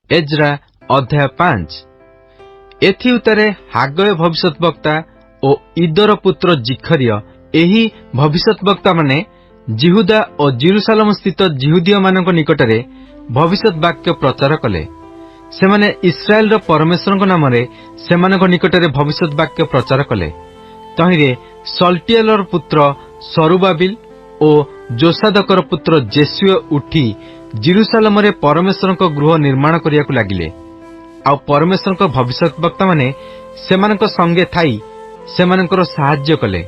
Ezra अध्याय 5। एथि उतारे हागय भविष्यत वक्ता और इदर पुत्र जिखर्य एही भविष्यत वक्ता माने जिहुदा और जेरुसालेम स्थित जिहुदीय मानक निकटरे भविष्यत वाक्य प्रचार कले। सेमाने इस्राएल रो परमेश्वर नाम रे सेमानक निकटरे भविष्यत वाक्य प्रचार कले। तहिरे सल्टिएलर पुत्र सरुबाबिल और जोसादकर पुत्र जेसुय उठी जेरुसालेम रे परमेश्वर गृह निर्माण करिया लागिले। आउ परमेश्वर भविष्यत वक्ता माने सेमानक संगे थाई सेमानकर साहाय्य कले।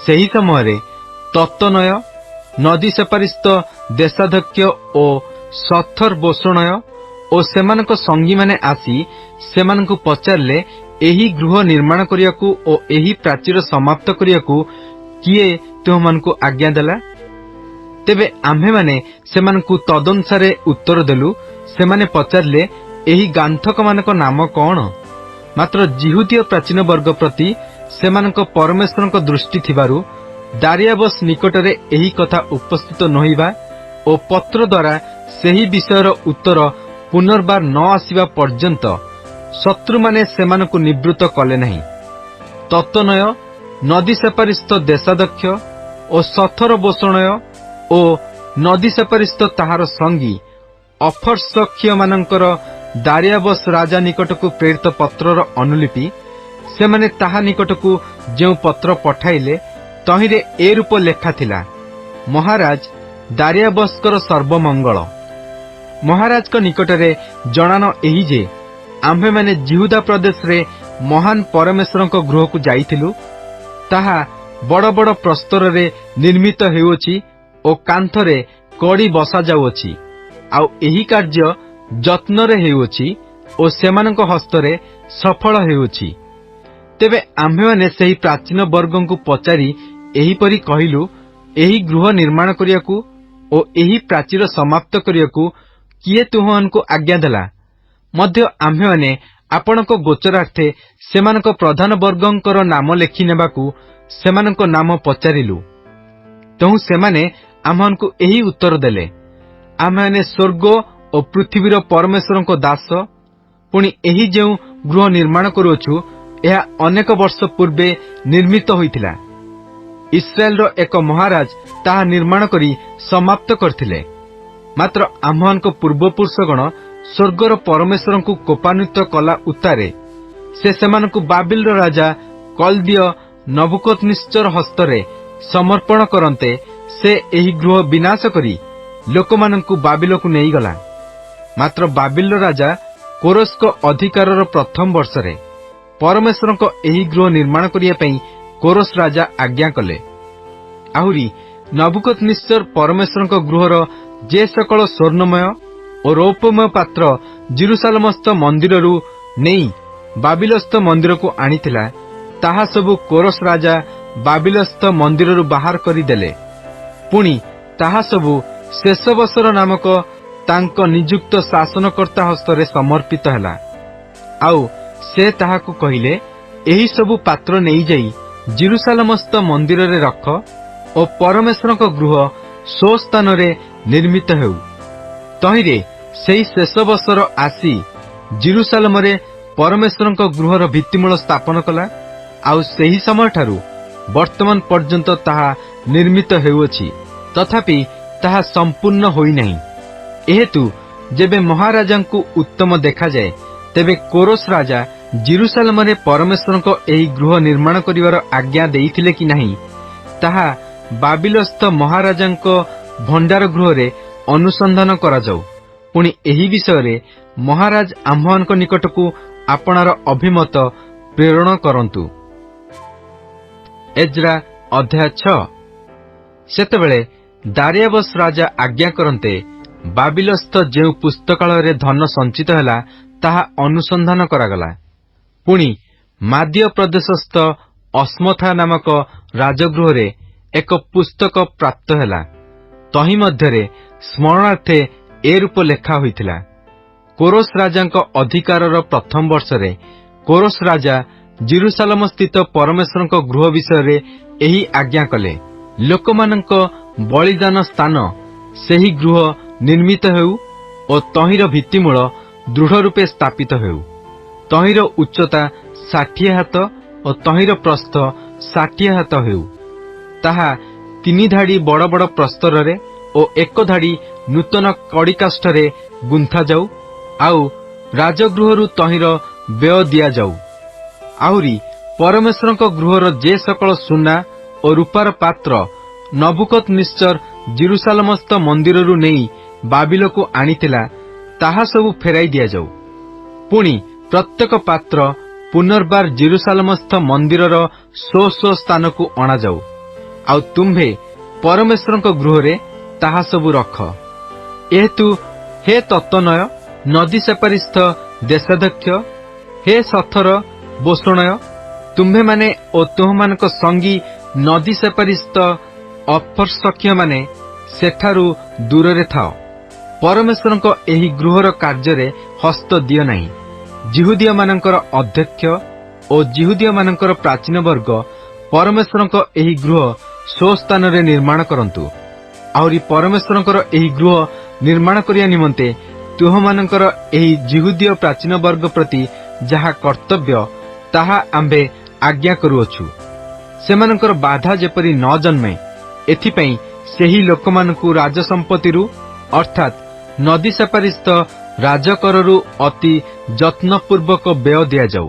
सेही समय तत्तनय नदी सेपारिस्थ देशाध्यक्ष और सथर बोषणय और सेमानक संगी माने आसी सेमानकु पचारले एही गृह निर्माण करियाकू और एही प्राचीर समाप्त करियाकू किए तुममानकु आज्ञा देला। तेबे आम्भे माने सेमानकु तदनुसारे उत्तर देलु। सेमाने पचारले एही गांथक मानक नाम कौन? मात्र जिहुदीय प्राचीन वर्ग प्रति सेमानक परमेश्वरक दृष्टि थिबारु दारियाबस निकटरे एही कथा उपस्थित नहिबा और पत्र द्वारा सेही विषयर उत्तर पुनर्बार न आसिबा पर्यंत शत्रु माने सेमानकु निवृत्त कले नहीं। तत्तनय नदी सेपारिस्थ देशाध्यक्ष और सथर बोषणय और नदी सेपारिस्थ ताहार संगी अफर्सख्य मानकर दारियाबस राजा निकटकू प्रेरित पत्रर अनुलिपि सेमाने ताहा निकटकू जेउ पत्र पठाइले तहिरे ए रूप लेखा थिला, महाराज दारियाबसकर सर्वमंगल। महाराज को निकटरे जणान एही जे आम्भे माने जिहुदा प्रदेश रे महान परमेश्वर गृह को जाइथिलु। ताहा बड़ बड़ प्रस्तर रे निर्मित हेउछि और कांथरे कड़ी बसा जाउछि। आउ एही कार्य जत्न रे हेउछि और सेमानक हस्तरे सफल हेउछि। तेबे आम्भे माने सेही प्राचीन वर्गों को पचारि एहीपरि कहिलु, एही गृह निर्माण करियाकू और एही प्राचीर समाप्त करियाकू किए तुममानकु आज्ञा देला? मध्य आम्भे माने आपणक गोचरार्थे सेमानक प्रधान वर्गंकर नाम लेखि नेबाकू सेमानक नाम पचारिलु। तहु सेमाने आम्भमानकु एही उत्तर देले, आम्भे माने स्वर्ग और पृथ्वीर परमेश्वरक दास। पुणी एही जेउ गृह निर्माण करुछु यह अनेक वर्ष पूर्वे निर्मित होइथिला। इस्राएल एक महाराज ताहा निर्माण करी समाप्त करथिले। मात्र आम्भमानक पूर्वपुरुषगण स्वर्गर परमेश्वर को कोपान्वित कला उतारे से सेमानकु बाबिल राजा कल्दीय नबुकदनेस्सर हस्तरे समर्पण करन्ते से एही गृह विनाश करी लोकमानंकु बाबिल को नहीं गला। मात्र बाबिल राजा कोरस को अधिकारर प्रथम वर्षरे परमेश्वर को एही गृह निर्माण करिया पई कोरस राजा आज्ञा कले। आहुरी नबुकदनेस्सर परमेश्वर को गृहर जे सकल स्वर्णमय और रौप्यमय पात्र जेरुसालेमस्थ मंदिररू नहीं बाबिलस्थ मंदिर को आनिथिला, ताहा सबु कोरस राजा बाबिलस्थ मंदिररू बाहर करी देले। पुणी ताहा सबु शेषबसर नामक तांक निजुक्त शासनकर्ता हस्तरे समर्पित हैला। आउ से ताहाकु कहिले, एही सबु पात्र नहीं जाई जेरुसालेमस्थ मंदिर रे रख और परमेश्वर को गृह सो स्थान रे निर्मित हेउ। तहिरे सेही शेषबसर आसी जेरुसालेम रे परमेश्वर को गृहर भित्तिमूल स्थापन कला। आउ सेही समय ठारू वर्तमान पर्यंत ताहा निर्मित हेउछि, तथापि ताहा संपूर्ण होई नहीं। एहेतु जेबे महाराजांकु उत्तम देखा जाए तेबे कोरस राजा जेरुसालेम रे परमेश्वर को एही गृह निर्माण करिवार आज्ञा देइथिले कि नहीं ताहा बाबिलस्थ महाराजांक भंडार गृह रे अनुसंधान करा जाऊ। पुणी एही विषय रे महाराज आम्भमानक निकटकू आपणार अभिमत प्रेरण करंतु। एज्रा अध्याय 6। सेतेबेले दारियाबस राजा आज्ञा करन्ते बाबिलस्थ जेउ पुस्तकालय रे धन संचित हैला ताहा अनुसंधान करागला। पुणी माद्य प्रदेशस्थ अस्मथा नामक राजगृह रे एक पुस्तक प्राप्त हैला। तही मध्यरे स्मरणार्थे ए रूप लेखा होइथिला, कोरस राजांक अधिकारर प्रथम वर्षरे कोरस राजा जेरुसालेम स्थित परमेश्वर गृह विषय रे एही आज्ञा कले, लोकमानंक बलिदान स्थान सेही गृह निर्मित हेउ और तहिर भित्तिमूल ଦୃଢ଼ ରୂପେ ସ୍ଥାପିତ ହେଉ। ତହିଁର ଉଚ୍ଚତା 60 ହାତ ଓ ତହିଁର ପ୍ରସ୍ଥ 60 ହାତ ହେଉ। ତାହା 3 ଧାଡ଼ି ବଡ଼ ବଡ଼ ପ୍ରସ୍ତରରେ ଓ 1 ଧାଡ଼ି ନୂତନ କଡ଼ିକାଷ୍ଠରେ ଗୁନ୍ଥା ଯାଉ। ଆଉ ରାଜଗୃହରୁ ତହିଁର ବ୍ୟୟ ଦିଆଯାଉ। ଆହୁରି ପରମେଶ୍ୱରଙ୍କ ଗୃହର ଯେ ସକଳ ସୁନା ଓ ରୂପାର ପାତ୍ର ନବୁକଦନେସ୍ସର ଜେରୁସାଲେମସ୍ଥ ମନ୍ଦିରରୁ ନେଇ ବାବିଲକୁ ଆଣିଥିଲା, ତାହା ସବୁ ଫେରାଇ ଦିଆଯାଉ। ପୁଣି ପ୍ରତ୍ୟେକ ପାତ୍ର ପୁନର୍ବାର ଜେରୁସାଲେମସ୍ଥ ମନ୍ଦିରର ସ୍ୱ ସ୍ଥାନକୁ ଅଣାଯାଉ। ଆଉ ତୁମ୍ଭେ ପରମେଶ୍ୱରଙ୍କ ଗୃହରେ ତାହା ସବୁ ରଖ। ଏହେତୁ ହେ ତତ୍ତନୟ ନଦୀ ସେପାରିସ୍ଥ ଦେଶାଧ୍ୟକ୍ଷ, ହେ ସଥର ବୋଷଣୟ, ତୁମ୍ଭେମାନେ ଓ ତୁମମାନଙ୍କ ସଙ୍ଗୀ ନଦୀ ସେପାରିସ୍ଥ ଅପର୍ଷକୀୟମାନେ ସେଠାରୁ ଦୂରରେ ଥାଅ। ପରମେଶ୍ୱରଙ୍କ ଏହି ଗୃହର କାର୍ଯ୍ୟରେ ହସ୍ତ ଦିଅ ନାହିଁ। ଜିହୁଦୀୟମାନଙ୍କର ଅଧ୍ୟକ୍ଷ ଓ ଜିହୁଦୀୟମାନଙ୍କର ପ୍ରାଚୀନ ବର୍ଗ ପରମେଶ୍ୱରଙ୍କ ଏହି ଗୃହ ସ୍ୱସ୍ଥାନରେ ନିର୍ମାଣ କରନ୍ତୁ। ଆହୁରି ପରମେଶ୍ୱରଙ୍କର ଏହି ଗୃହ ନିର୍ମାଣ କରିବା ନିମନ୍ତେ ତୁମମାନଙ୍କର ଏହି ଜିହୁଦୀୟ ପ୍ରାଚୀନ ବର୍ଗ ପ୍ରତି ଯାହା କର୍ତ୍ତବ୍ୟ, ତାହା ଆମ୍ଭେ ଆଜ୍ଞା କରୁଅଛୁ। ସେମାନଙ୍କର ବାଧା ଯେପରି ନ ଜନ୍ମେ, ଏଥିପାଇଁ ସେହି ଲୋକମାନଙ୍କୁ ରାଜସମ୍ପତ୍ତିରୁ ଅର୍ଥାତ୍ ନଦୀ ସେପାରିସ୍ଥ ରାଜକରରୁ ଅତି ଯତ୍ନପୂର୍ବକ ବ୍ୟୟ ଦିଆଯାଉ।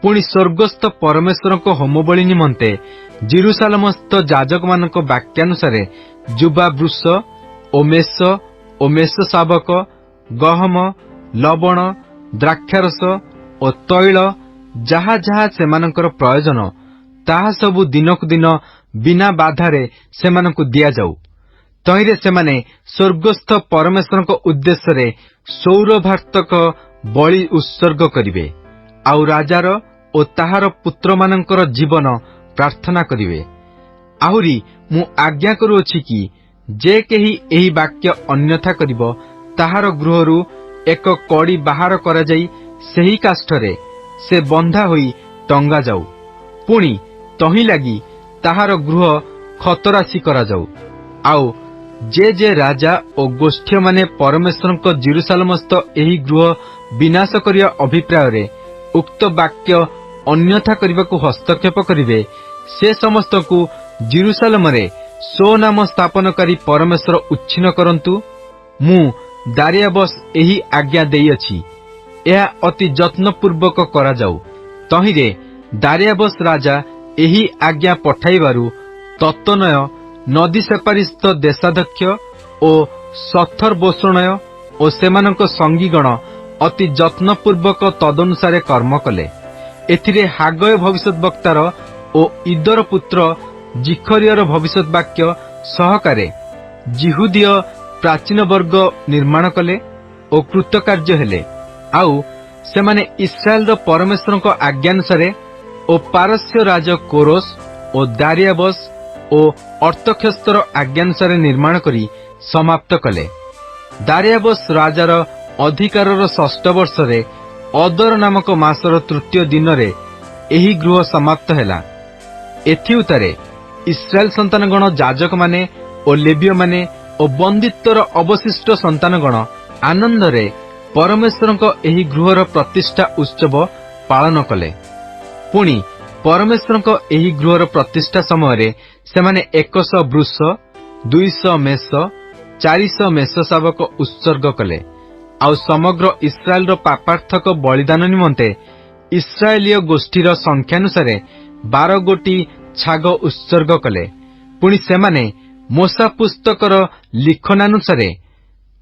ପୁଣି ସ୍ୱର୍ଗସ୍ଥ ପରମେଶ୍ୱରଙ୍କ ହୋମବଳି ନିମନ୍ତେ ଜେରୁସାଲେମସ୍ଥ ଯାଜକମାନଙ୍କ ବାକ୍ୟାନୁସାରେ ଯୁବା ବୃଷ ଓ ମେଷ ଶାବକ, ଗହମ, ଲବଣ, ଦ୍ରାକ୍ଷାରସ ଓ ତୈଳ ଯାହା ଯାହା ସେମାନଙ୍କର ପ୍ରୟୋଜନ, ତାହା ସବୁ ଦିନକୁ ଦିନ ବିନା ବାଧାରେ ସେମାନଙ୍କୁ ଦିଆଯାଉ। ତହିଁରେ ସେମାନେ ସ୍ୱର୍ଗସ୍ଥ ପରମେଶ୍ୱରଙ୍କ ଉଦ୍ଦେଶ୍ୟରେ ସୌରଭାର୍ତ୍ତକ ବଳି ଉତ୍ସର୍ଗ କରିବେ। ଆଉ ରାଜାର ଓ ତାହାର ପୁତ୍ରମାନଙ୍କର ଜୀବନ ପ୍ରାର୍ଥନା କରିବେ। ଆହୁରି ମୁଁ ଆଜ୍ଞା କରୁଅଛି କି ଯେ କେହି ଏହି ବାକ୍ୟ ଅନ୍ୟଥା କରିବ, ତାହାର ଗୃହରୁ ଏକ କଡ଼ି ବାହାର କରାଯାଇ ସେହି କାଷ୍ଠରେ ସେ ବନ୍ଧା ହୋଇ ଟଙ୍ଗା ଯାଉ। ପୁଣି ତହିଁ ଲାଗି ତାହାର ଗୃହ ଖତରାଶି କରାଯାଉ। ଆଉ ଯେ ରାଜା ଓ ଗୋଷ୍ଠୀମାନେ ପରମେଶ୍ୱରଙ୍କ ଜେରୁସାଲେମସ୍ଥ ଏହି ଗୃହ ବିନାଶ କରିବା ଅଭିପ୍ରାୟରେ ଉକ୍ତ ବାକ୍ୟ ଅନ୍ୟଥା କରିବାକୁ ହସ୍ତକ୍ଷେପ କରିବେ, ସେ ସମସ୍ତଙ୍କୁ ଜେରୁସାଲେମରେ ସ୍ୱନାମ ସ୍ଥାପନକାରୀ ପରମେଶ୍ୱର ଉଚ୍ଛିନ୍ନ କରନ୍ତୁ। ମୁଁ ଦାରିଆବସ୍ ଏହି ଆଜ୍ଞା ଦେଇଅଛି, ଏହା ଅତି ଯତ୍ନପୂର୍ବକ କରାଯାଉ। ତହିଁରେ ଦାରିଆବସ୍ ରାଜା ଏହି ଆଜ୍ଞା ପଠାଇବାରୁ ତତ୍ତନୟ ନଦୀ ସେପାରିସ୍ଥ ଦେଶାଧ୍ୟକ୍ଷ ଓ ସଥର୍ବୋଷଣୟ ଓ ସେମାନଙ୍କ ସଙ୍ଗୀଗଣ ଅତି ଯତ୍ନପୂର୍ବକ ତଦନୁସାରେ କର୍ମ କଲେ। ଏଥିରେ ହାଗୟ ଭବିଷ୍ୟତବକ୍ତାର ଓ ଇଦର ପୁତ୍ର ଜିଖରିୟର ଭବିଷ୍ୟତ ବାକ୍ୟ ସହକାରେ ଜିହୁଦୀୟ ପ୍ରାଚୀନ ବର୍ଗ ନିର୍ମାଣ କଲେ ଓ କୃତକାର୍ଯ୍ୟ ହେଲେ। ଆଉ ସେମାନେ ଇସ୍ରାଏଲର ପରମେଶ୍ୱରଙ୍କ ଆଜ୍ଞାନୁସାରେ ଓ ପାରସ୍ୟ ରାଜ କୋରୋସ ଓ ଦାରିଆବସ୍ ଓ ଅର୍ତ୍ତକ୍ଷସ୍ତର ଆଜ୍ଞାନୁସାରେ ନିର୍ମାଣ କରି ସମାପ୍ତ କଲେ। ଦାରିଆବସ୍ ରାଜାର ଅଧିକାରର 6 ବର୍ଷରେ ଅଦର ନାମକ ମାସର 3ୟ ଦିନରେ ଏହି ଗୃହ ସମାପ୍ତ ହେଲା। ଏଥିଉତ୍ତାରେ ଇସ୍ରାଏଲ ସନ୍ତାନଗଣ ଯାଜକମାନେ ଓ ଲେବୀୟମାନେ ଓ ବନ୍ଦିତ୍ୱର ଅବଶିଷ୍ଟ ସନ୍ତାନଗଣ ଆନନ୍ଦରେ ପରମେଶ୍ୱରଙ୍କ ଏହି ଗୃହର ପ୍ରତିଷ୍ଠା ଉତ୍ସବ ପାଳନ କଲେ। ପୁଣି ପରମେଶ୍ୱରଙ୍କ ଏହି ଗୃହର ପ୍ରତିଷ୍ଠା ସମୟରେ ସେମାନେ 100 ବୃଷ, 200 ମେଷ, 400 ମେଷ ଶାବକ ଉତ୍ସର୍ଗ କଲେ। ଆଉ ସମଗ୍ର ଇସ୍ରାଏଲର ପାପାର୍ଥକ ବଳିଦାନ ନିମନ୍ତେ ଇସ୍ରାଏଲୀୟ ଗୋଷ୍ଠୀର ସଂଖ୍ୟାନୁସାରେ 12 ଗୋଟି ଛାଗ ଉତ୍ସର୍ଗ କଲେ। ପୁଣି ସେମାନେ ମୋଶା ପୁସ୍ତକର ଲିଖନାନୁସାରେ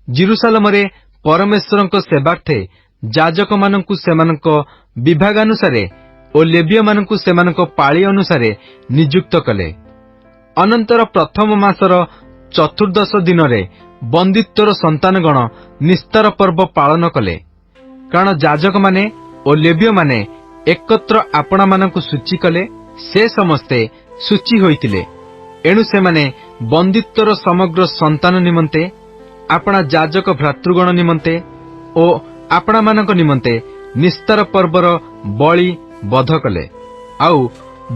ଜେରୁସାଲେମରେ ପରମେଶ୍ୱରଙ୍କ ସେବାର୍ଥେ ଯାଜକମାନଙ୍କୁ ସେମାନଙ୍କ ବିଭାଗାନୁସାରେ ଓ ଲେବୀୟମାନଙ୍କୁ ସେମାନଙ୍କ ପାଳି ଅନୁସାରେ ନିଯୁକ୍ତ କଲେ। ଅନନ୍ତର ପ୍ରଥମ ମାସର 14 ଦିନରେ ବନ୍ଦିତ୍ୱର ସନ୍ତାନଗଣ ନିସ୍ତାର ପର୍ବ ପାଳନ କଲେ। କାରଣ ଯାଜକମାନେ ଓ ଲେବୀୟମାନେ ଏକତ୍ର ଆପଣାମାନଙ୍କୁ ସୂଚୀ କଲେ। ସେ ସମସ୍ତେ ସୂଚୀ ହୋଇଥିଲେ। ଏଣୁ ସେମାନେ ବନ୍ଦିତ୍ୱର ସମଗ୍ର ସନ୍ତାନ ନିମନ୍ତେ, ଆପଣା ଯାଜକ ଭ୍ରାତୃଗଣ ନିମନ୍ତେ ଓ ଆପଣାମାନଙ୍କ ନିମନ୍ତେ ନିସ୍ତାର ପର୍ବର ବଳି ବଧ କଲେ। ଆଉ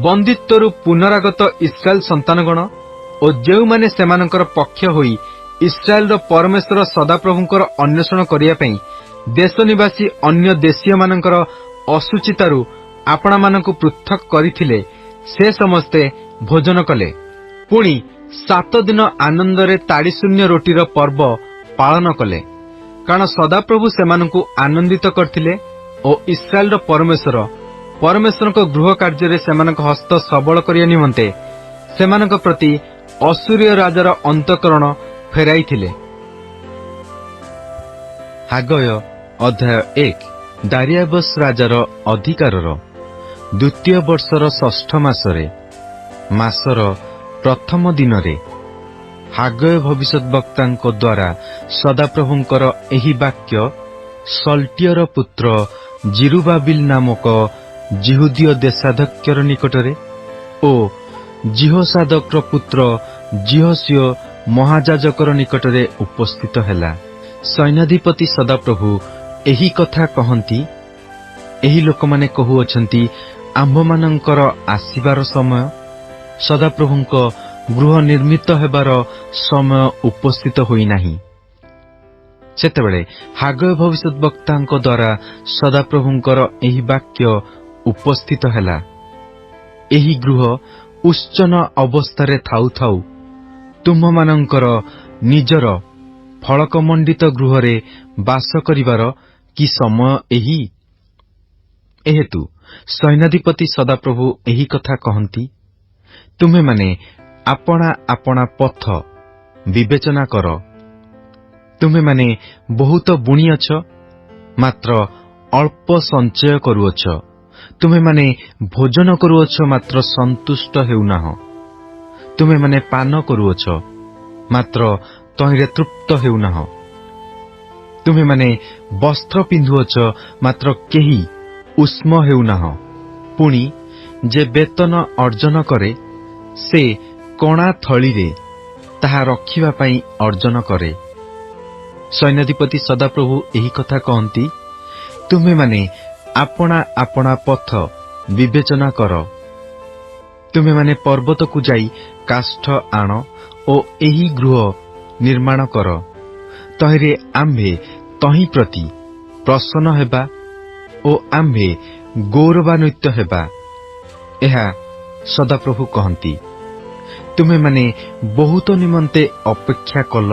ବନ୍ଦିତ୍ୱରୁ ପୁନରାଗତ ଇସ୍ରାଏଲ ସନ୍ତାନଗଣ ଓ ଯେଉଁମାନେ ସେମାନଙ୍କର ପକ୍ଷ ହୋଇ ଇସ୍ରାଏଲର ପରମେଶ୍ୱର ସଦାପ୍ରଭୁଙ୍କର ଅନ୍ୱେଷଣ କରିବା ପାଇଁ ଦେଶ ନିବାସୀ ଅନ୍ୟ ଦେଶୀୟମାନଙ୍କର ଅଶୁଚିତାରୁ ଆପଣମାନଙ୍କୁ ପୃଥକ୍ କରିଥିଲେ, ସେ ସମସ୍ତେ ଭୋଜନ କଲେ। ପୁଣି 7 ଦିନ ଆନନ୍ଦରେ ତାଡ଼ିଶୂନ୍ୟ ରୋଟିର ପର୍ବ ପାଳନ କଲେ, କାରଣ ସଦାପ୍ରଭୁ ସେମାନଙ୍କୁ ଆନନ୍ଦିତ କରିଥିଲେ ଓ ଇସ୍ରାଏଲର ପରମେଶ୍ୱରଙ୍କ ଗୃହ କାର୍ଯ୍ୟରେ ସେମାନଙ୍କ ହସ୍ତ ସବଳ କରିବା ନିମନ୍ତେ ସେମାନଙ୍କ ପ୍ରତି ଅଶୂରୀୟ ରାଜାର ଅନ୍ତଃକରଣ ଫେରାଇଥିଲେ। ହାଗୟ ଅଧ୍ୟାୟ 1। ଦାରିଆବସ୍ ରାଜାର ଅଧିକାରର 2ୟ ବର୍ଷର 6ଠ ମାସର ପ୍ରଥମ ଦିନରେ ହାଗୟ ଭବିଷ୍ୟତବକ୍ତାଙ୍କ ଦ୍ୱାରା ସଦାପ୍ରଭୁଙ୍କର ଏହି ବାକ୍ୟ ସଲ୍ଟିୟର ପୁତ୍ର ଜିରୁବାବିଲ୍ ନାମକ ଜିହୁଦୀୟ ଦେଶାଧ୍ୟକ୍ଷର ନିକଟରେ ଓ ଜିହୋସାଦକର ପୁତ୍ର ଜିହୋସିଓ ମହାଯାଜକର ନିକଟରେ ଉପସ୍ଥିତ ହେଲା। ସୈନ୍ୟାଧିପତି ସଦାପ୍ରଭୁ ଏହି କଥା କହନ୍ତି, ଏହି ଲୋକମାନେ କହୁଅଛନ୍ତି, ଆମ୍ଭମାନଙ୍କର ଆସିବାର ସମୟ, ସଦାପ୍ରଭୁଙ୍କ ଗୃହ ନିର୍ମିତ ହେବାର ସମୟ ଉପସ୍ଥିତ ହୋଇନାହିଁ। ସେତେବେଳେ ହାଗୟ ଭବିଷ୍ୟତବକ୍ତାଙ୍କ ଦ୍ୱାରା ସଦାପ୍ରଭୁଙ୍କର ଏହି ବାକ୍ୟ ଉପସ୍ଥିତ ହେଲା, ଏହି ଗୃହ ଉଚ୍ଚନ ଅବସ୍ଥାରେ ଥାଉ ଥାଉ ତୁମ୍ଭମାନଙ୍କର ନିଜର ଫଳକମଣ୍ଡିତ ଗୃହରେ ବାସ କରିବାର କି ସମୟ ଏହି? ଏହେତୁ ସୈନ୍ୟାଧିପତି ସଦାପ୍ରଭୁ ଏହି କଥା କହନ୍ତି, ତୁମେମାନେ ଆପଣା ଆପଣା ପଥ ବିବେଚନା କର। ତୁମେମାନେ ବହୁତ ବୁଣିଅଛ, ମାତ୍ର ଅଳ୍ପ ସଞ୍ଚୟ କରୁଅଛ। ତୁମେମାନେ ଭୋଜନ କରୁଅଛ, ମାତ୍ର ସନ୍ତୁଷ୍ଟ ହେଉନାହଁ। ତୁମେମାନେ ପାନ କରୁଅଛ, ମାତ୍ର ତହିଁରେ ତୃପ୍ତ ହେଉନାହଁ। ତୁମେମାନେ ବସ୍ତ୍ର ପିନ୍ଧୁଅଛ, ମାତ୍ର କେହି ଉଷ୍ମ ହେଉନାହଁ। ପୁଣି ଯେ ବେତନ ଅର୍ଜନ କରେ, ସେ କଣା ଥଳିରେ ତାହା ରଖିବା ପାଇଁ ଅର୍ଜନ କରେ। ସୈନ୍ୟାଧିପତି ସଦାପ୍ରଭୁ ଏହି କଥା କହନ୍ତି, ତୁମେମାନେ ଆପଣା ଆପଣା ପଥ ବିବେଚନା କର। ତୁମେମାନେ ପର୍ବତକୁ ଯାଇ କାଷ୍ଠ ଆଣ ଓ ଏହି ଗୃହ ନିର୍ମାଣ କର। ତହିଁରେ ଆମ୍ଭେ ତହିଁ ପ୍ରତି ପ୍ରସନ୍ନ ହେବା ଓ ଆମ୍ଭେ ଗୌରବାନ୍ୱିତ ହେବା। ଏହା ସଦାପ୍ରଭୁ କହନ୍ତି। ତୁମେମାନେ ବହୁତ ନିମନ୍ତେ ଅପେକ୍ଷା କଲ,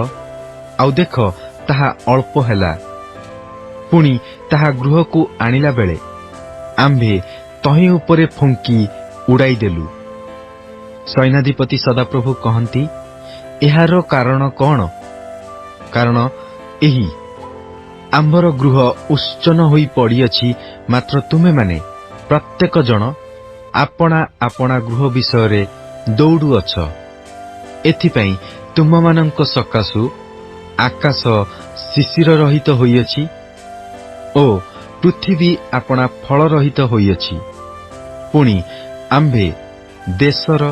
ଆଉ ଦେଖ ତାହା ଅଳ୍ପ ହେଲା। ପୁଣି ତାହା ଗୃହକୁ ଆଣିଲା ବେଳେ ଆମ୍ଭେ ତହିଁ ଉପରେ ଫୁଙ୍କି ଉଡ଼ାଇଦେଲୁ। ସୈନ୍ୟାଧିପତି ସଦାପ୍ରଭୁ କହନ୍ତି, ଏହାର କାରଣ କଣ? କାରଣ ଏହି ଆମ୍ଭର ଗୃହ ଉଚ୍ଚନ ହୋଇ ପଡ଼ିଅଛି, ମାତ୍ର ତୁମେମାନେ ପ୍ରତ୍ୟେକ ଜଣ ଆପଣା ଆପଣା ଗୃହ ବିଷୟରେ ଦୌଡ଼ୁଅଛ। ଏଥିପାଇଁ ତୁମମାନଙ୍କ ସକାଶୁ ଆକାଶ ଶିଶିର ରହିତ ହୋଇଅଛି ଓ ପୃଥିବୀ ଆପଣା ଫଳ ରହିତ ହୋଇଅଛି। ପୁଣି ଆମ୍ଭେ ଦେଶର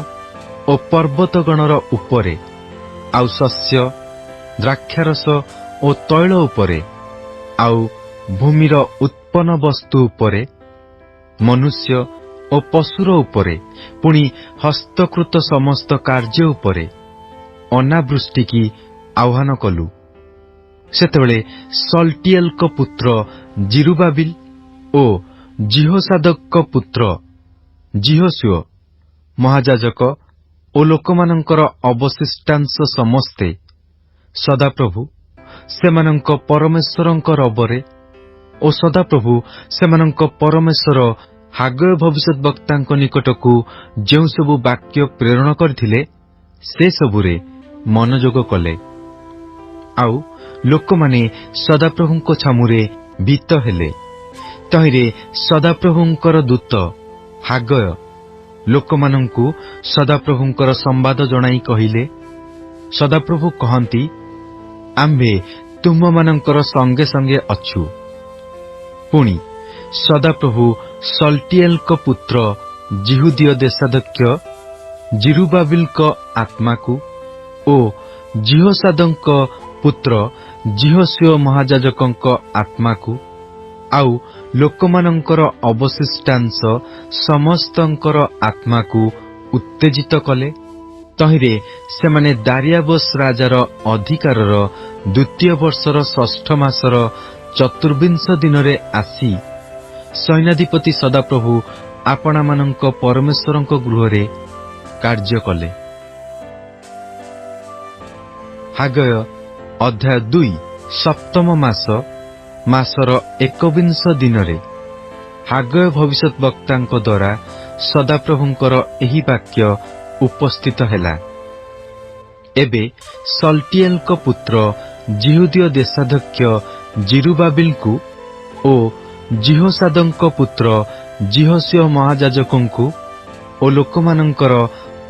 ଓ ପର୍ବତଗଣର ଉପରେ, ଆଉ ଶସ୍ୟ, ଦ୍ରାକ୍ଷାରସ ଓ ତୈଳ ଉପରେ, ଆଉ ଭୂମିର ଉତ୍ପନ୍ନ ବସ୍ତୁ ଉପରେ, ମନୁଷ୍ୟ ଓ ପଶୁର ଉପରେ, ପୁଣି ହସ୍ତକୃତ ସମସ୍ତ କାର୍ଯ୍ୟ ଉପରେ ଅନାବୃଷ୍ଟି କି ଆହ୍ୱାନ କଲୁ। ସେତେବେଳେ ସଲ୍ଟିଏଲଙ୍କ ପୁତ୍ର ଜିରୁବାବିଲ୍ ଓ ଜିହୋସାଦକଙ୍କ ପୁତ୍ର ଜିହୋସିଓ ମହାଯାଜକ ଓ ଲୋକମାନଙ୍କର ଅବଶିଷ୍ଟାଂଶ ସମସ୍ତେ ସଦାପ୍ରଭୁ ସେମାନଙ୍କ ପରମେଶ୍ୱରଙ୍କ ରବରେ ଓ ସଦାପ୍ରଭୁ ସେମାନଙ୍କ ପରମେଶ୍ୱର ହାଗୟ ଭବିଷ୍ୟତବକ୍ତାଙ୍କ ନିକଟକୁ ଯେଉଁ ସବୁ ବାକ୍ୟ ପ୍ରେରଣ କରିଥିଲେ, ସେ ସବୁରେ ମନୋଯୋଗ କଲେ। ଆଉ ଲୋକମାନେ ସଦାପ୍ରଭୁଙ୍କ ଛାମୁରେ ଭୀତ ହେଲେ। ତହିଁରେ ସଦାପ୍ରଭୁଙ୍କର ଦୂତ ହାଗୟ ଲୋକମାନଙ୍କୁ ସଦାପ୍ରଭୁଙ୍କର ସମ୍ବାଦ ଜଣାଇ କହିଲେ, ସଦାପ୍ରଭୁ କହନ୍ତି, ଆମ୍ଭେ ତୁମମାନଙ୍କର ସଙ୍ଗେ ସଙ୍ଗେ ଅଛୁ। ପୁଣି ସଦାପ୍ରଭୁ ସଲ୍ଟିଏଲଙ୍କ ପୁତ୍ର ଜିହୁଦୀୟ ଦେଶାଧ୍ୟକ୍ଷ ଜିରୁବାବିଲଙ୍କ ଆତ୍ମାକୁ ଓ ଜିହୋସାଦଙ୍କ ପୁତ୍ର ଜିହୋସିଓ ମହାଯାଜକଙ୍କ ଆତ୍ମାକୁ, ଆଉ ଲୋକମାନଙ୍କର ଅବଶିଷ୍ଟାଂଶ ସମସ୍ତଙ୍କର ଆତ୍ମାକୁ ଉତ୍ତେଜିତ କଲେ। ତହିଁରେ ସେମାନେ ଦାରିଆବସ୍ ରାଜାର ଅଧିକାରର 2ୟ ବର୍ଷର 6ଠ ମାସର ଚତୁର୍ବିଂଶ ଦିନରେ ଆସି ସୈନ୍ୟାଧିପତି ସଦାପ୍ରଭୁ ଆପଣମାନଙ୍କ ପରମେଶ୍ୱରଙ୍କ ଗୃହରେ କାର୍ଯ୍ୟ କଲେ। ହାଗୟ ଅଧ୍ୟାୟ 2 ସପ୍ତମ ମାସର 21 ଦିନରେ ହାଗୟ ଭବିଷ୍ୟତ ବକ୍ତାଙ୍କ ଦ୍ୱାରା ସଦାପ୍ରଭୁଙ୍କର ଏହି ବାକ୍ୟ ଉପସ୍ଥିତ ହେଲା। ଏବେ ସଲ୍ଟିଏଲଙ୍କ ପୁତ୍ର ଜିହୁଦୀୟ ଦେଶାଧ୍ୟକ୍ଷ ଜିରୁବାବିଲଙ୍କୁ ଓ ଜିହୋସାଦଙ୍କ ପୁତ୍ର ଜିହୋସିଓ ମହାଯାଜକଙ୍କୁ ଓ ଲୋକମାନଙ୍କର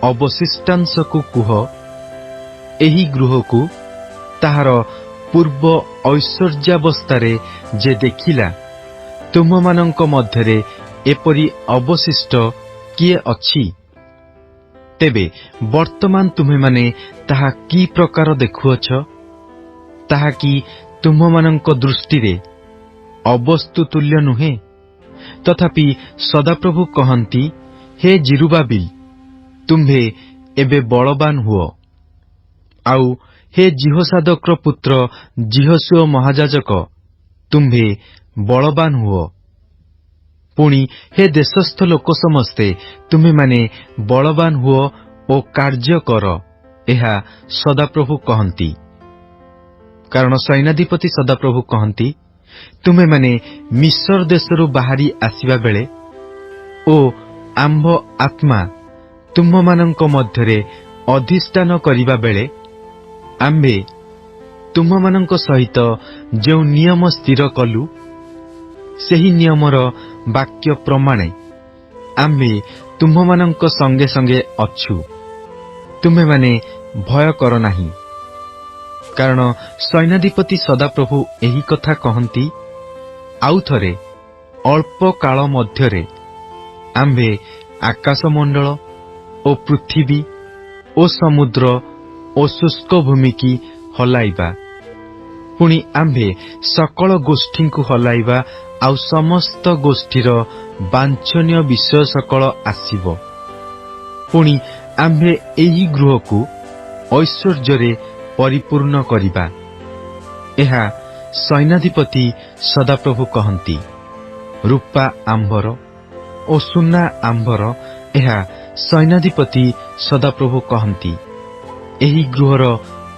ଅବଶିଷ୍ଟାଂଶକୁ କୁହ, ଏହି ଗୃହକୁ ତାହାର ପୂର୍ବ ଐଶ୍ୱର୍ଯ୍ୟାବସ୍ଥାରେ ଯେ ଦେଖିଲା, ତୁମମାନଙ୍କ ମଧ୍ୟରେ ଏପରି ଅବଶିଷ୍ଟ କିଏ ଅଛି? ତେବେ ବର୍ତ୍ତମାନ ତୁମେମାନେ ତାହା କି ପ୍ରକାର ଦେଖୁଅଛ? ତାହା କି ତୁମମାନଙ୍କ ଦୃଷ୍ଟିରେ ଅବସ୍ତୁ ତୁଲ୍ୟ ନୁହେଁ? ତଥାପି ସଦାପ୍ରଭୁ କହନ୍ତି, ହେ ଜିରୁବାବିଲ, ତୁମ୍ଭେ ଏବେ ବଳବାନ ହୁଅ। ଆଉ ହେ ଜିହୋସାଦକର ପୁତ୍ର ଜିହୋସିଓ ମହାଯାଜକ, ତୁମ୍ଭେ ବଳବାନ ହୁଅ। ପୁଣି ହେ ଦେଶସ୍ଥ ଲୋକ ସମସ୍ତେ, ତୁମେମାନେ ବଳବାନ ହୁଅ ଓ କାର୍ଯ୍ୟ କର, ଏହା ସଦାପ୍ରଭୁ କହନ୍ତି। କାରଣ ସୈନ୍ୟାଧିପତି ସଦାପ୍ରଭୁ କହନ୍ତି, ତୁମେମାନେ ମିଶ୍ର ଦେଶରୁ ବାହାରି ଆସିବା ବେଳେ ଓ ଆମ୍ଭ ଆତ୍ମା ତୁମମାନଙ୍କ ମଧ୍ୟରେ ଅଧିଷ୍ଠାନ କରିବା ବେଳେ ଆମ୍ଭେ ତୁମମାନଙ୍କ ସହିତ ଯେଉଁ ନିୟମ ସ୍ଥିର କଲୁ, ସେହି ନିୟମର ବାକ୍ୟ ପ୍ରମାଣେ ଆମ୍ଭେ ତୁମମାନଙ୍କ ସଙ୍ଗେ ସଙ୍ଗେ ଅଛୁ। ତୁମେମାନେ ଭୟ କର ନାହିଁ। କାରଣ ସୈନ୍ୟାଧିପତି ସଦାପ୍ରଭୁ ଏହି କଥା କହନ୍ତି, ଆଉ ଥରେ ଅଳ୍ପ କାଳ ମଧ୍ୟରେ ଆମ୍ଭେ ଆକାଶମଣ୍ଡଳ ଓ ପୃଥିବୀ ଓ ସମୁଦ୍ର ଓ ଶୁଷ୍କ ଭୂମିକି ହଲାଇବା। ପୁଣି ଆମ୍ଭେ ସକଳ ଗୋଷ୍ଠୀଙ୍କୁ ହଲାଇବା, ଆଉ ସମସ୍ତ ଗୋଷ୍ଠୀର ବାଞ୍ଛନୀୟ ବିଷୟ ସକଳ ଆସିବ। ପୁଣି ଆମ୍ଭେ ଏହି ଗୃହକୁ ଐଶ୍ୱର୍ଯ୍ୟରେ ପରିପୂର୍ଣ୍ଣ କରିବା। ଏହା ସୈନ୍ୟାଧିପତି ସଦାପ୍ରଭୁ କହନ୍ତି। ରୂପା ଆମ୍ବର ଓ ସୁନା ଆମ୍ବର, ଏହା ସୈନ୍ୟାଧିପତି ସଦାପ୍ରଭୁ କହନ୍ତି। ଏହି ଗୃହର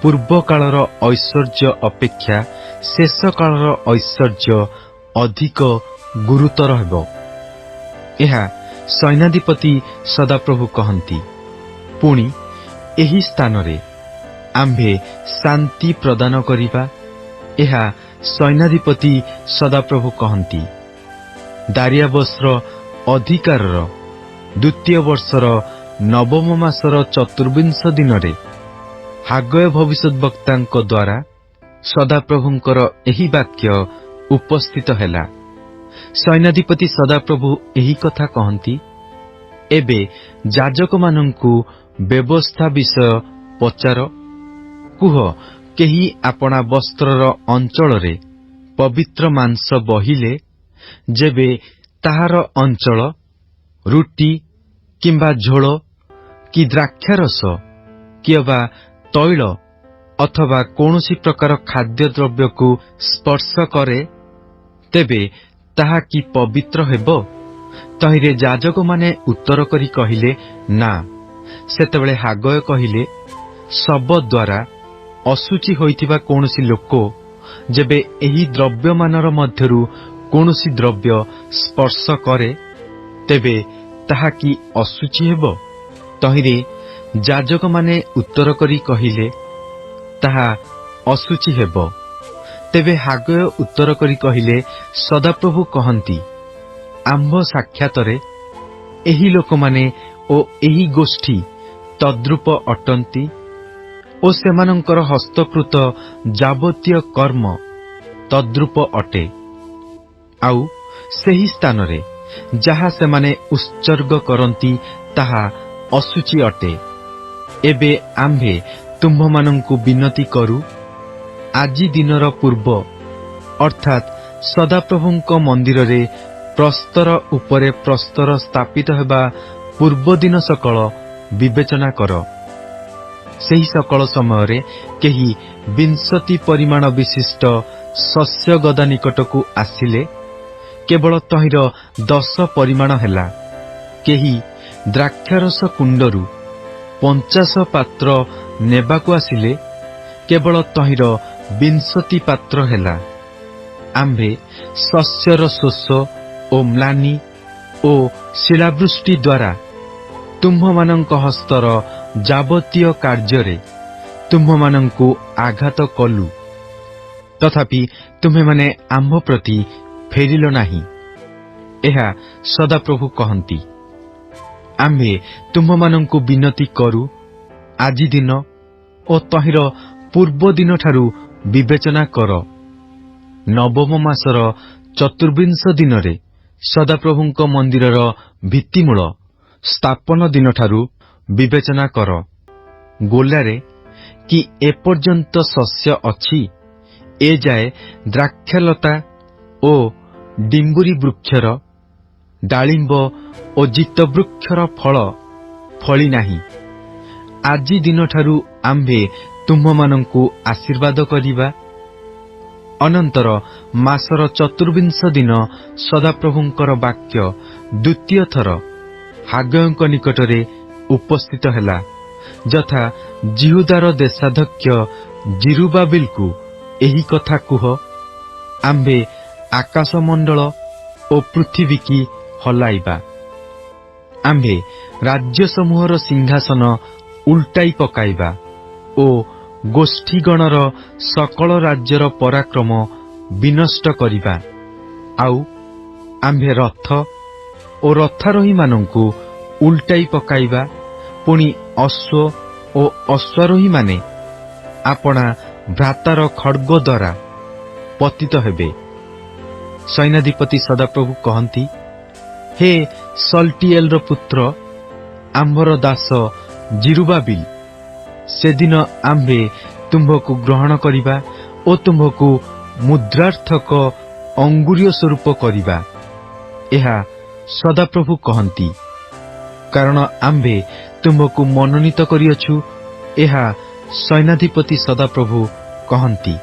ପୂର୍ବକାଳର ଐଶ୍ୱର୍ଯ୍ୟ ଅପେକ୍ଷା ଶେଷ କାଳର ଐଶ୍ୱର୍ଯ୍ୟ ଅଧିକ ଗୁରୁତର ହେବ। ଏହା ସୈନ୍ୟାଧିପତି ସଦାପ୍ରଭୁ କହନ୍ତି। ପୁଣି ଏହି ସ୍ଥାନରେ ଆମ୍ଭେ ଶାନ୍ତି ପ୍ରଦାନ କରିବା, ଏହା ସୈନ୍ୟାଧିପତି ସଦାପ୍ରଭୁ କହନ୍ତି। ଦାରିଆବସ୍ର ଅଧିକାରର 2ୟ ବର୍ଷର 9ମ ମାସର 24 ଦିନରେ ହାଗୟ ଭବିଷ୍ୟତ ବକ୍ତାଙ୍କ ଦ୍ୱାରା ସଦାପ୍ରଭୁଙ୍କର ଏହି ବାକ୍ୟ ଉପସ୍ଥିତ ହେଲା। ସୈନ୍ୟାଧିପତି ସଦାପ୍ରଭୁ ଏହି କଥା କହନ୍ତି, ଏବେ ଯାଜକମାନଙ୍କୁ ବ୍ୟବସ୍ଥା ବିଷୟ ପଚାର, କୁହ, କେହି ଆପଣା ବସ୍ତ୍ରର ଅଞ୍ଚଳରେ ପବିତ୍ର ମାଂସ ବହିଲେ, ଯେବେ ତାହାର ଅଞ୍ଚଳ ରୁଟି କିମ୍ବା ଝୋଳ କି ଦ୍ରାକ୍ଷାରସ କିମ୍ବା ତୈଳ ଅଥବା କୌଣସି ପ୍ରକାର ଖାଦ୍ୟଦ୍ରବ୍ୟକୁ ସ୍ପର୍ଶ କରେ, ତେବେ ତାହା କି ପବିତ୍ର ହେବ? ତହିଁରେ ଯାଜକମାନେ ଉତ୍ତର କରି କହିଲେ, ନା। ସେତେବେଳେ ହାଗୟ କହିଲେ, ଶବ ଦ୍ୱାରା ଅଶୁଚି ହୋଇଥିବା କୌଣସି ଲୋକ ଯେବେ ଏହି ଦ୍ରବ୍ୟମାନର ମଧ୍ୟରୁ କୌଣସି ଦ୍ରବ୍ୟ ସ୍ପର୍ଶ କରେ, ତେବେ ତାହା କି ଅଶୁଚି ହେବ? ତହିଁରେ ଯାଜକମାନେ ଉତ୍ତର କରି କହିଲେ, ତାହା ଅଶୁଚି ହେବ। ତେବେ ହାଗୟ ଉତ୍ତର କରି କହିଲେ, ସଦାପ୍ରଭୁ କହନ୍ତି, ଆମ୍ଭ ସାକ୍ଷାତରେ ଏହି ଲୋକମାନେ ଓ ଏହି ଗୋଷ୍ଠୀ ତଦ୍ରୂପ ଅଟନ୍ତି ଓ ସେମାନଙ୍କର ହସ୍ତକୃତ ଯାବତୀୟ କର୍ମ ତଦ୍ରୂପ ଅଟେ। ଆଉ ସେହି ସ୍ଥାନରେ ଯାହା ସେମାନେ ଉତ୍ସର୍ଗ କରନ୍ତି, ତାହା ଅଶୁଚି ଅଟେ। ଏବେ ଆମ୍ଭେ ତୁମ୍ଭମାନଙ୍କୁ ବିନତି କରୁ, ଆଜି ଦିନର ପୂର୍ବ ଅର୍ଥାତ୍ ସଦାପ୍ରଭୁଙ୍କ ମନ୍ଦିରରେ ପ୍ରସ୍ତର ଉପରେ ପ୍ରସ୍ତର ସ୍ଥାପିତ ହେବା ପୂର୍ବଦିନ ସକଳ ବିବେଚନା କର। ସେହି ସକଳ ସମୟରେ କେହି 20 ପରିମାଣ ବିଶିଷ୍ଟ ଶସ୍ୟ ଗଦା ନିକଟକୁ ଆସିଲେ କେବଳ ତହିଁର 10 ପରିମାଣ ହେଲା। କେହି ଦ୍ରାକ୍ଷାରସ କୁଣ୍ଡରୁ 50 ପାତ୍ର ନେବାକୁ ଆସିଲେ କେବଳ ତହିଁର 20 ପାତ୍ର ହେଲା। ଆମ୍ଭେ ଶସ୍ୟର ଶୋଷ ଓ ମ୍ଳାନି ଓ ଶିଳାବୃଷ୍ଟି ଦ୍ୱାରା ତୁମ୍ଭମାନଙ୍କ ହସ୍ତର ଯାବତୀୟ କାର୍ଯ୍ୟରେ ତୁମ୍ଭମାନଙ୍କୁ ଆଘାତ କଲୁ, ତଥାପି ତୁମ୍ଭେମାନେ ଆମ୍ଭ ପ୍ରତି ଫେରିଲ ନାହିଁ। ଏହା ସଦାପ୍ରଭୁ କହନ୍ତି। ଆମ୍ଭେ ତୁମ୍ଭମାନଙ୍କୁ ବିନତି କରୁ, ଆଜି ଦିନ ଓ ତହିଁର ପୂର୍ବ ଦିନଠାରୁ ବିବେଚନା କର। ନବମ ମାସର 24 ଦିନରେ ସଦାପ୍ରଭୁଙ୍କ ମନ୍ଦିରର ଭିତ୍ତିମୂଳ ସ୍ଥାପନ ଦିନଠାରୁ ବିବେଚନା କର। ଗୋଲାରେ କି ଏପର୍ଯ୍ୟନ୍ତ ଶସ୍ୟ ଅଛି, ଏ ଯାଏ ଦ୍ରାକ୍ଷାଲତା ଓ ଡିମ୍ବୁରି ବୃକ୍ଷର, ଡାଳିମ୍ବ ଓ ଜିତବୃକ୍ଷର ଫଳ ଫଳି ନାହିଁ। ଆଜି ଦିନଠାରୁ ଆମ୍ଭେ ତୁମ୍ଭମାନଙ୍କୁ ଆଶୀର୍ବାଦ କରିବା। ଅନନ୍ତର ମାସର 24 ଦିନ ସଦାପ୍ରଭୁଙ୍କର ବାକ୍ୟ ଦ୍ୱିତୀୟ ଥର ହାଗୟଙ୍କ ନିକଟରେ ଉପସ୍ଥିତ ହେଲା, ଯଥା ଜିହୁଦାର ଦେଶାଧ୍ୟକ୍ଷ ଜିରୁବାବିଲକୁ ଏହି କଥା କୁହ, ଆମ୍ଭେ ଆକାଶମଣ୍ଡଳ ଓ ପୃଥିବୀକି ହଲାଇବା। ଆମ୍ଭେ ରାଜ୍ୟସମୂହର ସିଂହାସନ ଉଲ୍ଟାଇ ପକାଇବା ଓ ଗୋଷ୍ଠୀଗଣର ସକଳ ରାଜ୍ୟର ପରାକ୍ରମ ବିନଷ୍ଟ କରିବା। ଆଉ ଆମ୍ଭେ ରଥ ଓ ରଥାରୋହୀମାନଙ୍କୁ ଉଲ୍ଟାଇ ପକାଇବା। ପୁଣି ଅଶ୍ୱ ଓ ଅଶ୍ୱାରୋହୀମାନେ ଆପଣା ଭ୍ରାତାର ଖଡ୍ଗ ଦ୍ୱାରା ପତିତ ହେବେ। ସୈନ୍ୟାଧିପତି ସଦାପ୍ରଭୁ କହନ୍ତି, ହେ ସଲ୍ଟିଏଲର ପୁତ୍ର, ଆମ୍ଭର ଦାସ ଜିରୁବାବିଲ, ସେଦିନ ଆମ୍ଭେ ତୁମ୍ଭକୁ ଗ୍ରହଣ କରିବା ଓ ତୁମ୍ଭକୁ ମୁଦ୍ରାର୍ଥକ ଅଙ୍ଗୁରୀୟ ସ୍ୱରୂପ କରିବା। ଏହା ସଦାପ୍ରଭୁ କହନ୍ତି, କାରଣ ଆମ୍ଭେ ତୁମ୍ଭକୁ ମନୋନୀତ କରିଅଛୁ। ଏହା ସୈନ୍ୟାଧିପତି ସଦାପ୍ରଭୁ କହନ୍ତି।